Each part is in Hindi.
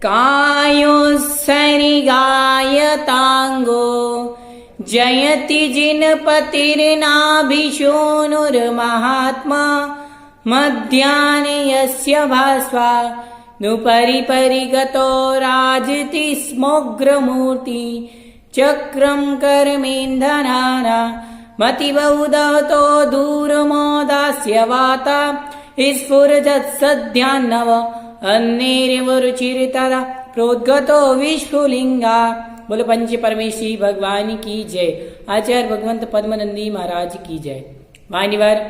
कायोत्सर्गायताङ्गो जयति जिनपतिर्नाभिशोनुर्महात्मा मध्याह्ने यस्य भास्वा नुपरिपरिगतो राजति स्मोग्रमूर्ति चक्रं कर्मेन्धनाना मतिबहुदतो दूरमोदास्य वाता स्फुरजत्सद्यान्नव अन्नेरेव रुचिरतरा प्रोद्गतो विश्वलिंगा। बोलो पंच परमेश्वरी भगवान की जय। आचार्य भगवंत पद्मनंदी महाराज की जय। मान्यवर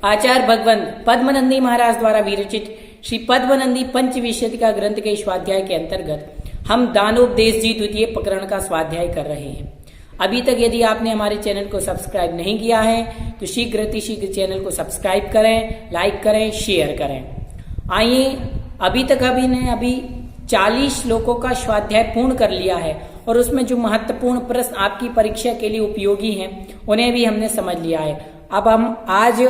आचार्य भगवंत पद्मनंदी महाराज द्वारा विरचित श्री पद्मनंदी पंचविंशतिका ग्रंथ के स्वाध्याय के अंतर्गत हम दानोपदेश जी द्वितीय प्रकरण का स्वाध्याय कर रहे हैं। अभी तक यदि आपने हमारे चैनल को सब्सक्राइब नहीं किया है तो शीघ्र अतिशीघ्र चैनल को सब्सक्राइब करें, लाइक करें, शेयर करें। आइए, अभी तक अभी 40 श्लोकों का स्वाध्याय पूर्ण कर लिया है और उसमें जो महत्वपूर्ण प्रश्न आपकी परीक्षा के लिए उपयोगी हैं उन्हें भी हमने समझ लिया है। अब हम आज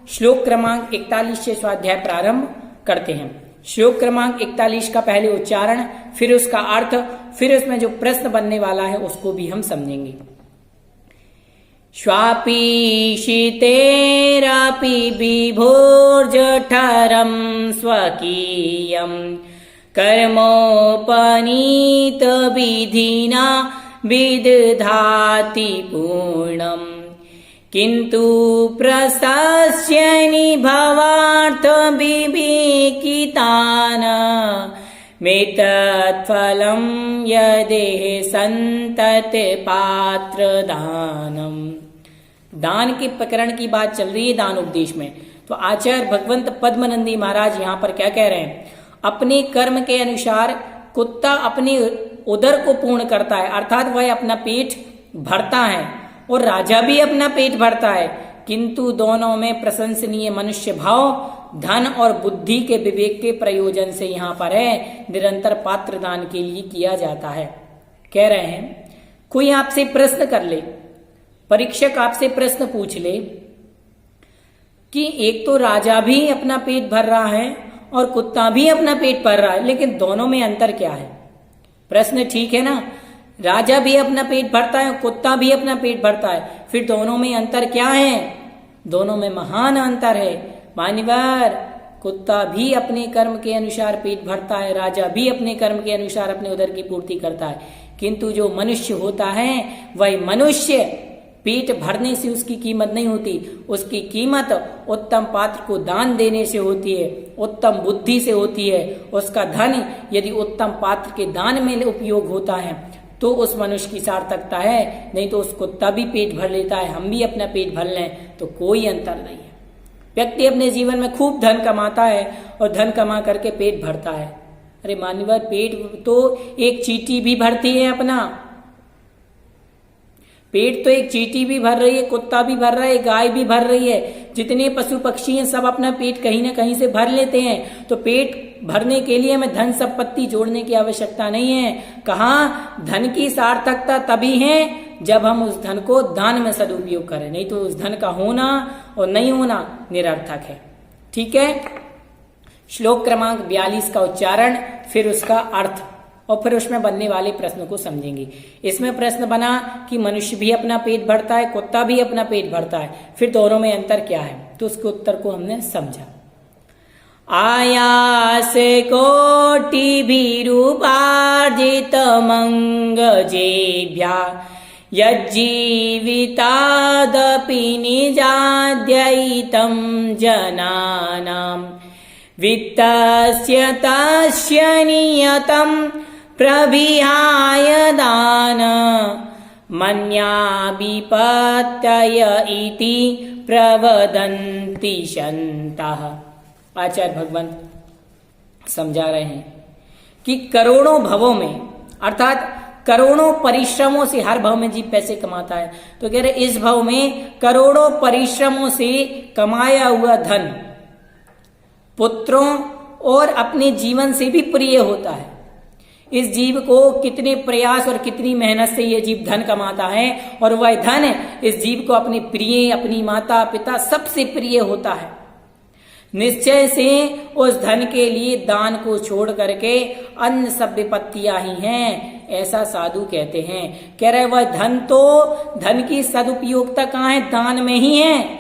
श्लोक क्रमांक 41 से स्वाध्याय प्रारंभ करते हैं। श्लोक क्रमांक 41 का पहले उच्चारण, फिर उसका अर्थ, फिर उसमें जो प्रश्न बनने वाला है उसको भी हम समझेंगे। स्वापीशितेरापि विभोर्जठरं स्वकीयं कर्मोपनीत विधिना विदधाति पूर्णम् किन्तु प्रशस्यनि भवार्थ विवेकितान् मेतत्फलं यदेह संतत पात्र दानम। दान के प्रकरण की बात चल रही है दान उपदेश में। तो आचार्य भगवंत पद्मनंदी महाराज यहाँ पर क्या कह रहे हैं? अपने कर्म के अनुसार कुत्ता अपने उदर को पूर्ण करता है, अर्थात वह अपना पेट भरता है, और राजा भी अपना पेट भरता है, किंतु दोनों में प्रशंसनीय मनुष्य भाव धन और बुद्धि के विवेक के प्रयोजन से यहाँ पर है निरंतर पात्र दान के लिए किया जाता है। कह रहे हैं कोई आपसे प्रश्न कर ले, परीक्षक आपसे प्रश्न पूछ ले कि एक तो राजा भी अपना पेट भर रहा है और कुत्ता भी अपना पेट भर रहा है, लेकिन दोनों में अंतर क्या है? प्रश्न ठीक है ना? राजा भी अपना पेट भरता है, कुत्ता भी अपना पेट भरता है, फिर दोनों में अंतर क्या है? दोनों में महान अंतर है। मान्यवर, कुत्ता भी अपने कर्म के अनुसार पेट भरता है, राजा भी अपने कर्म के अनुसार अपने उदर की पूर्ति करता है, किंतु जो मनुष्य होता है वह मनुष्य पेट भरने से उसकी कीमत नहीं होती, उसकी कीमत उत्तम पात्र को दान देने से होती है, उत्तम बुद्धि से होती है। उसका धन यदि उत्तम पात्र के दान में उपयोग होता है तो उस मनुष्य की सार्थकता है, नहीं तो उस कुत्ता भी पेट भर लेता है, हम भी अपना पेट भर लें तो कोई अंतर नहीं है। व्यक्ति अपने जीवन में खूब धन कमाता है और धन कमा करके पेट भरता है। अरे मान्यवर, पेट तो एक चींटी भी भरती है अपना, पेट तो एक चींटी भी भर रही है, कुत्ता भी भर रहा है, गाय भी भर रही है, जितने पशु पक्षी हैं सब अपना पेट कहीं ना कहीं से भर लेते हैं। तो पेट भरने के लिए हमें धन संपत्ति जोड़ने की आवश्यकता नहीं है। कहाँ धन की सार्थकता तभी है जब हम उस धन को दान में सदुपयोग करें, नहीं तो उस धन का होना और नहीं होना निरर्थक है। ठीक है, श्लोक क्रमांक 42 का उच्चारण, फिर उसका अर्थ और फिर उसमें बनने वाले प्रश्न को समझेंगे। इसमें प्रश्न बना कि मनुष्य भी अपना पेट भरता है, कुत्ता भी अपना पेट भरता है, फिर दोनों में अंतर क्या है? तो उसके उत्तर को हमने समझा। आयास कोटि विरूपार्जित मंगजेभ्या यज्जीवितादपि निजाद्ययितं जनानां वित्तस्य तस्य नियतं प्रविहाय दान मन्याभिपत्यय इति प्रवदन्ति शन्तः। आचार्य भगवंत समझा रहे हैं कि करोड़ों भवों में, अर्थात करोड़ों परिश्रमों से हर भव में जीव पैसे कमाता है, तो कह रहे इस भव में करोड़ों परिश्रमों से कमाया हुआ धन पुत्रों और अपने जीवन से भी प्रिय होता है। इस जीव को कितने प्रयास और कितनी मेहनत से यह जीव धन कमाता है और वह धन इस जीव को अपने प्रिय, अपनी माता पिता सबसे प्रिय होता है। निश्चय से उस धन के लिए दान को छोड़ करके अन्य सब विपत्तियां ही हैं, ऐसा साधु कहते हैं। कह रहे वह धन की सदुपयोगता कहाँ है? दान में ही है।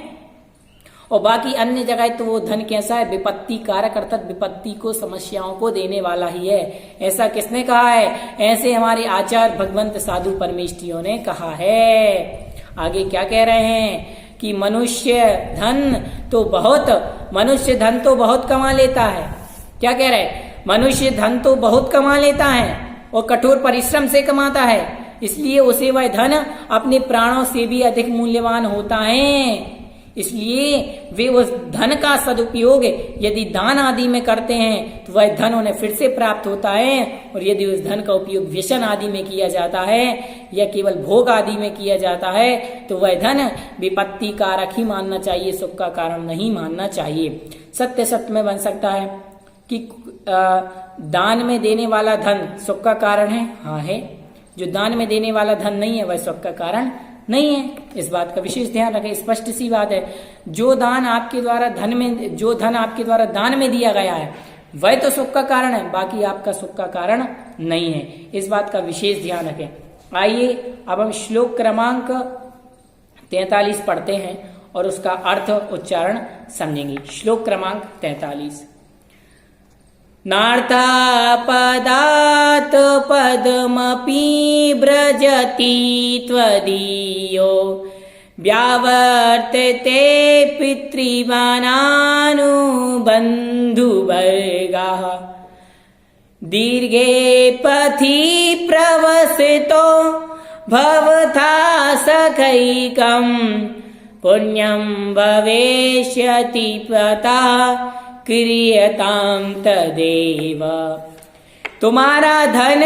और बाकी अन्य जगह तो वो धन कैसा है? विपत्ति कारक, अर्थात विपत्ति को, समस्याओं को देने वाला ही है। ऐसा किसने कहा है? ऐसे हमारे आचार्य भगवंत साधु परमेष्ठियों ने कहा है। आगे क्या कह रहे हैं कि मनुष्य धन तो बहुत कमा लेता है। क्या कह रहे हैं? मनुष्य धन तो बहुत कमा लेता है और कठोर परिश्रम से कमाता है, इसलिए उसे वह धन अपने प्राणों से भी अधिक मूल्यवान होता है। इसलिए वे उस धन का सदुपयोग यदि दान आदि में करते हैं तो वह धन उन्हें फिर से प्राप्त होता है, और यदि उस धन का उपयोग व्यसन आदि में किया जाता है या केवल भोग आदि में किया जाता है तो वह धन विपत्ति कारक ही मानना चाहिए, सुख का कारण नहीं मानना चाहिए। सत्य सत्य में बन सकता है कि दान में देने वाला धन सुख का कारण है? हाँ है। जो दान में देने वाला धन नहीं है वह सुख का कारण नहीं है। इस बात का विशेष ध्यान रखें। स्पष्ट सी बात है, जो धन आपके द्वारा दान में दिया गया है वह तो सुख का कारण है, बाकी आपका सुख का कारण नहीं है। इस बात का विशेष ध्यान रखें। आइए अब हम श्लोक क्रमांक 43 पढ़ते हैं और उसका अर्थ उच्चारण समझेंगे। श्लोक क्रमांक 43। नार्था पदात् पदमपि व्रजति त्वदीयो व्यावर्तते पितृवानानुबन्धुवर्गः दीर्घे पथि प्रवसितो भवथा सखैकम् पुण्यं भविष्यति पता क्रियताम तदेव। तुम्हारा धन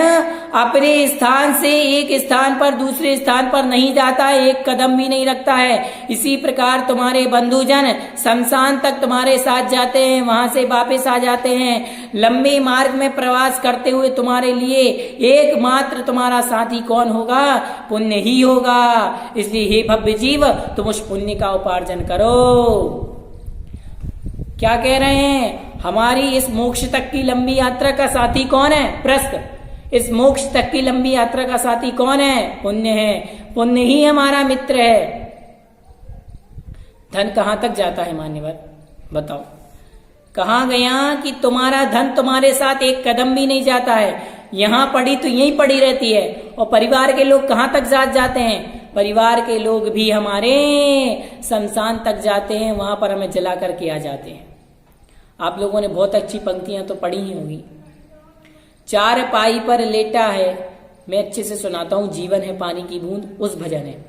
अपने स्थान से एक स्थान पर दूसरे स्थान पर नहीं जाता है, एक कदम भी नहीं रखता है। इसी प्रकार तुम्हारे बंधुजन शमशान तक तुम्हारे साथ जाते हैं, वहां से वापस आ जाते हैं। लंबे मार्ग में प्रवास करते हुए तुम्हारे लिए एकमात्र तुम्हारा साथी कौन होगा? पुण्य ही होगा। इसलिए हे भव्य जीव, तुम उस पुण्य का उपार्जन करो। क्या कह रहे हैं? हमारी इस मोक्ष तक की लंबी यात्रा का साथी कौन है? प्रश्न। इस मोक्ष तक की लंबी यात्रा का साथी कौन है? पुण्य है। पुण्य ही हमारा मित्र है। धन कहां तक जाता है मान्यवर? बताओ कहां गया कि तुम्हारा धन तुम्हारे साथ एक कदम भी नहीं जाता है। यहां पड़ी तो यहीं पड़ी रहती है। और परिवार के लोग कहां तक साथ जाते हैं? परिवार के लोग भी हमारे शमशान तक जाते हैं, वहां पर हमें जला करके आ जाते हैं। आप लोगों ने बहुत अच्छी पंक्तियां तो पढ़ी ही होगी। चार पाई पर लेटा है, मैं अच्छे से सुनाता हूं, जीवन है पानी की बूंद, उस भजन है।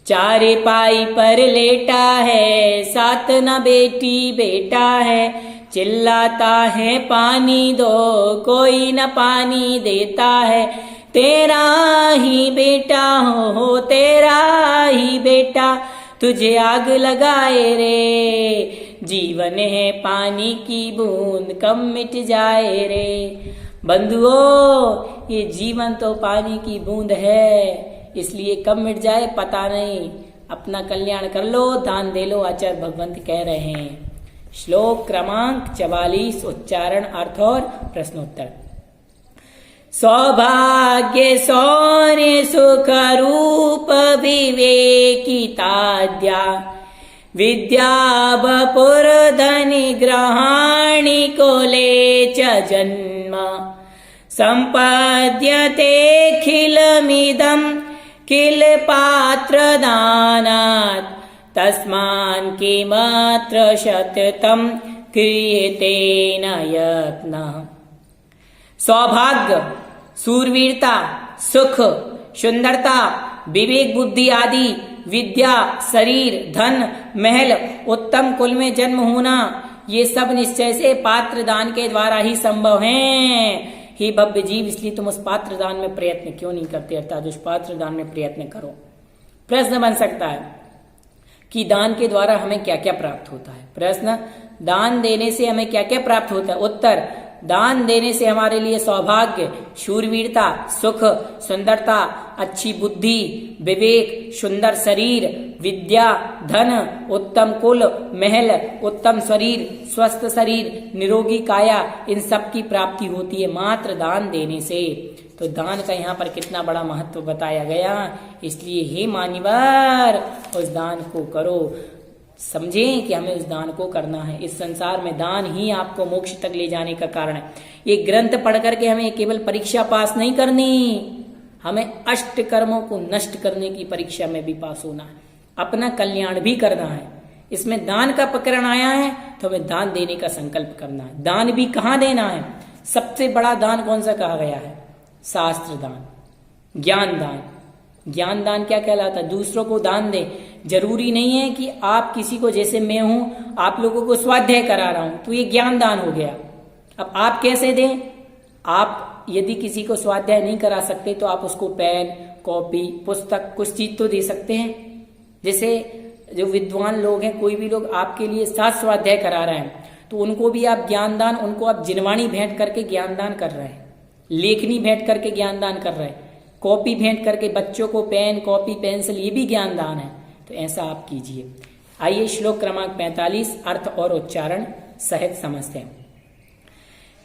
चारे पाई पर लेटा है, सात न बेटी बेटा है, चिल्लाता है पानी दो, कोई न पानी देता है। तेरा ही बेटा हो तेरा ही बेटा, तुझे आग लगाए रे। जीवन है पानी की बूंद, कब मिट जाए रे। बंधुओं, ये जीवन तो पानी की बूंद है, इसलिए कब मिट जाए पता नहीं। अपना कल्याण कर लो, दान दे लो, आचार्य भगवंत कह रहे हैं। श्लोक क्रमांक 44 उच्चारण, अर्थ और प्रश्नोत्तर। सौभाग्य सौर्य सुख रूप विवेकिताद्या विद्या वपुर धनि ग्रहाणि कुले च जन्म संपद्यते खिलमिदं किल पात्र दानात् तस्मान् किमत्र शततं क्रियते न यत्नः। सौभाग्य, सूरवीरता, सुख, सुंदरता, विवेक बुद्धि आदि, विद्या, शरीर, धन, महल, उत्तम कुल में जन्म होना, ये सब निश्चय से पात्र दान के द्वारा ही संभव हैं। हे भव्य जीव, इसलिए तुम उस पात्र दान में प्रयत्न क्यों नहीं करते? अर्थात उस पात्र दान में प्रयत्न करो। प्रश्न बन सकता है कि दान के द्वारा हमें क्या क्या प्राप्त होता है? प्रश्न, दान देने से हमें क्या क्या प्राप्त होता है? उत्तर, दान देने से हमारे लिए सौभाग्य, शूरवीरता, सुख, सुंदरता, अच्छी बुद्धि, विवेक, सुंदर शरीर, विद्या, धन, उत्तम कुल, महल, उत्तम शरीर, स्वस्थ शरीर, निरोगी काया, इन सब की प्राप्ति होती है मात्र दान देने से। तो दान का यहाँ पर कितना बड़ा महत्व बताया गया। इसलिए हे मान्यवर, उस दान को करो। समझें कि हमें उस दान को करना है। इस संसार में दान ही आपको मोक्ष तक ले जाने का कारण है। ये ग्रंथ पढ़ करके हमें केवल परीक्षा पास नहीं करनी, हमें अष्ट कर्मों को नष्ट करने की परीक्षा में भी पास होना है, अपना कल्याण भी करना है। इसमें दान का प्रकरण आया है तो हमें दान देने का संकल्प करना है। दान भी कहाँ देना है? सबसे बड़ा दान कौन सा कहा गया है? शास्त्र दान, ज्ञान दान। ज्ञान दान क्या कहलाता है? दूसरों को दान दे। जरूरी नहीं है कि आप किसी को, जैसे मैं हूं आप लोगों को स्वाध्याय करा रहा हूं तो ये ज्ञान दान हो गया। अब आप कैसे दें? आप यदि किसी को स्वाध्याय नहीं करा सकते तो आप उसको पेन, कॉपी, पुस्तक, कुछ चीज तो दे सकते हैं। जैसे जो विद्वान लोग हैं, कोई भी लोग आपके लिए साथ स्वाध्याय करा रहे हैं तो उनको भी आप ज्ञान दान, उनको आप जिनवाणी भेंट करके ज्ञान दान कर रहे हैं, लेखनी भेंट करके ज्ञान दान कर रहे हैं, कॉपी भेंट करके बच्चों को पेन, कॉपी, पेंसिल, ये भी ज्ञान दान है। तो ऐसा आप कीजिए। आइए श्लोक क्रमांक 45 अर्थ और उच्चारण सहित समझते हैं।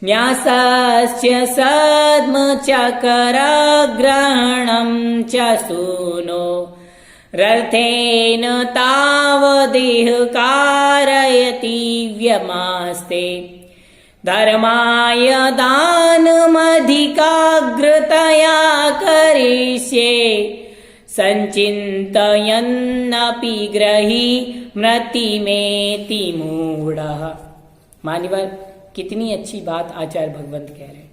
न्यासस्य सद्म चकरग्रहणं च सूनो रर्थेन तावदेह कारयति व्यमास्ते धर्माय दानमधिकाग्रतया करिष्ये संचिन्तयन्नपि ग्रही मृतिमेति मूढ़ः। मान्यवर, कितनी अच्छी बात आचार्य भगवंत कह रहे हैं,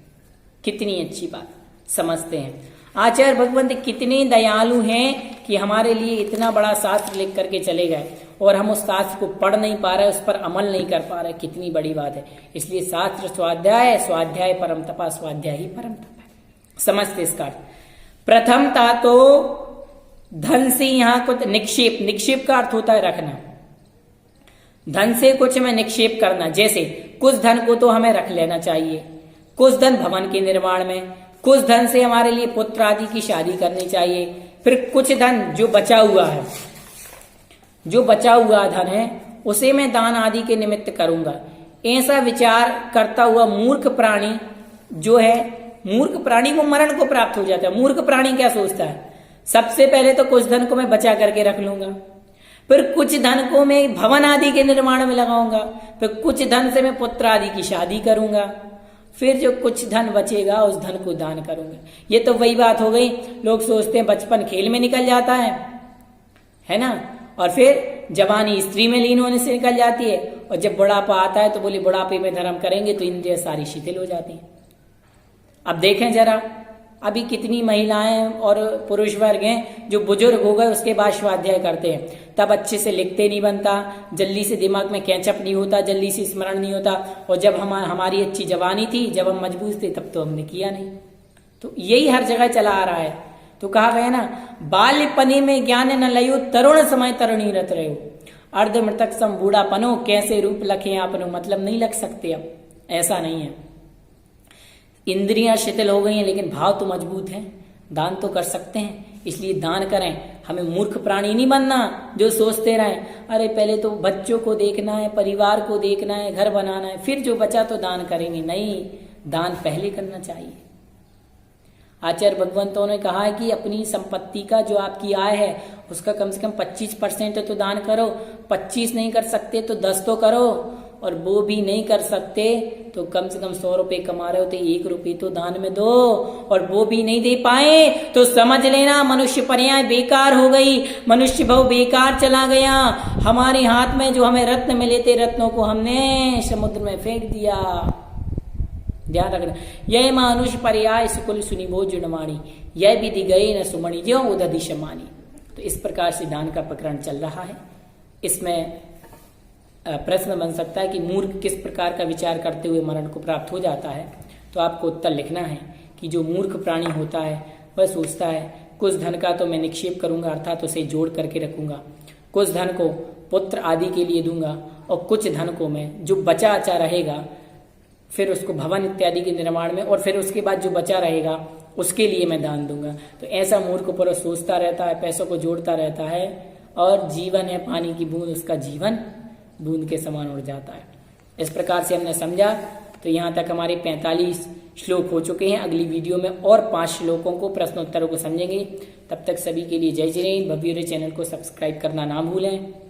कितनी अच्छी बात। समझते हैं आचार्य भगवंत कितने दयालु हैं कि हमारे लिए इतना बड़ा शास्त्र लिख करके चले गए और हम उस शास्त्र को पढ़ नहीं पा रहे, उस पर अमल नहीं कर पा रहे। कितनी बड़ी बात है। इसलिए शास्त्र स्वाध्याय, स्वाध्याय परम तपा, स्वाध्याय ही परम तप है। समझते इसका अर्थ। प्रथमता तो धन से यहाँ कुछ निक्षेप, निक्षेप का अर्थ होता है रखना। धन से कुछ में निक्षेप करना। जैसे कुछ धन को तो हमें रख लेना चाहिए, कुछ धन भवन के निर्माण में, कुछ धन से हमारे लिए पुत्र आदि की शादी करनी चाहिए, फिर कुछ धन जो बचा हुआ है, जो बचा हुआ धन है उसे मैं दान आदि के निमित्त करूंगा। ऐसा विचार करता हुआ मूर्ख प्राणी जो है, मूर्ख प्राणी को मरण को प्राप्त हो जाता है। मूर्ख प्राणी क्या सोचता है? सबसे पहले तो कुछ धन को मैं बचा करके रख लूंगा, फिर कुछ धन को मैं भवन आदि के निर्माण में लगाऊंगा, फिर कुछ धन से मैं पुत्र आदि की शादी करूंगा, फिर जो कुछ धन बचेगा उस धन को दान करूंगा। ये तो वही बात हो गई। लोग सोचते हैं बचपन खेल में निकल जाता है ना, और फिर जवानी स्त्री में लीन होने से निकल जाती है, और जब बुढ़ापा आता है तो बोले बुढ़ापे में धर्म करेंगे तो इंद्रियां सारी शिथिल हो जाती हैं। अब देखें जरा, अभी कितनी महिलाएं और पुरुष वर्ग हैं जो बुजुर्ग हो गए उसके बाद स्वाध्याय करते हैं, तब अच्छे से लिखते नहीं बनता, जल्दी से दिमाग में कैचअप नहीं होता, जल्दी से स्मरण नहीं होता। और जब हमारी अच्छी जवानी थी, जब हम मजबूत थे, तब तो हमने किया नहीं। तो यही हर जगह चला आ रहा है। तो कहा गया ना, बाल्यपने में ज्ञान न लयो, तरुण समय तरुणी रत रहो, अर्ध मृतक सम बूढ़ा पनो, कैसे रूप लखे आपनो। मतलब नहीं लग सकते अब, ऐसा नहीं है। इंद्रियां शिथिल हो गई हैं लेकिन भाव तो मजबूत हैं, दान तो कर सकते हैं। इसलिए दान करें। हमें मूर्ख प्राणी नहीं बनना जो सोचते रहें अरे पहले तो बच्चों को देखना है, परिवार को देखना है, घर बनाना है, फिर जो बचा तो दान करेंगे। नहीं, दान पहले करना चाहिए। आचार्य भगवंतों ने कहा है कि अपनी संपत्ति का जो आपकी आय है उसका कम से कम 25% तो दान करो। 25 नहीं कर सकते तो 10 तो करो, और वो भी नहीं कर सकते तो कम से कम 100 रुपए कमा रहे हो तो 1 रुपये तो दान में दो। और वो भी नहीं दे पाए तो समझ लेना मनुष्य पर्याय बेकार हो गई, मनुष्य भव बेकार चला गया। हमारे हाथ में जो हमें रत्न मिले थे, रत्नों को हमने समुद्र में फेंक दिया। ध्यान रखना, यह मनुष्य पर्याय सुकुल सुनिभो जुड़वाणी, यह विधि गए न सुमणि जो उदधि शमानी। तो इस प्रकार से दान का प्रकरण चल रहा है। इसमें प्रश्न बन सकता है कि मूर्ख किस प्रकार का विचार करते हुए मरण को प्राप्त हो जाता है। तो आपको उत्तर लिखना है कि जो मूर्ख प्राणी होता है वह सोचता है कुछ धन का तो मैं निक्षेप करूंगा, अर्थात उसे जोड़ करके रखूंगा, कुछ धन को पुत्र आदि के लिए दूंगा, और कुछ धन को मैं जो बचा अचा रहेगा फिर उसको भवन इत्यादि के निर्माण में, और फिर उसके बाद जो बचा रहेगा उसके लिए मैं दान दूंगा। तो ऐसा मूर्ख पुरुष सोचता रहता है, पैसों को जोड़ता रहता है, और जीवन है पानी की बूंद, उसका जीवन बूंद के समान उड़ जाता है। इस प्रकार से हमने समझा। तो यहाँ तक हमारे 45 श्लोक हो चुके हैं। अगली वीडियो में और 5 श्लोकों को, प्रश्नोत्तरों को समझेंगे। तब तक सभी के लिए जय श्री हिंद। भव्य चैनल को सब्सक्राइब करना ना भूलें।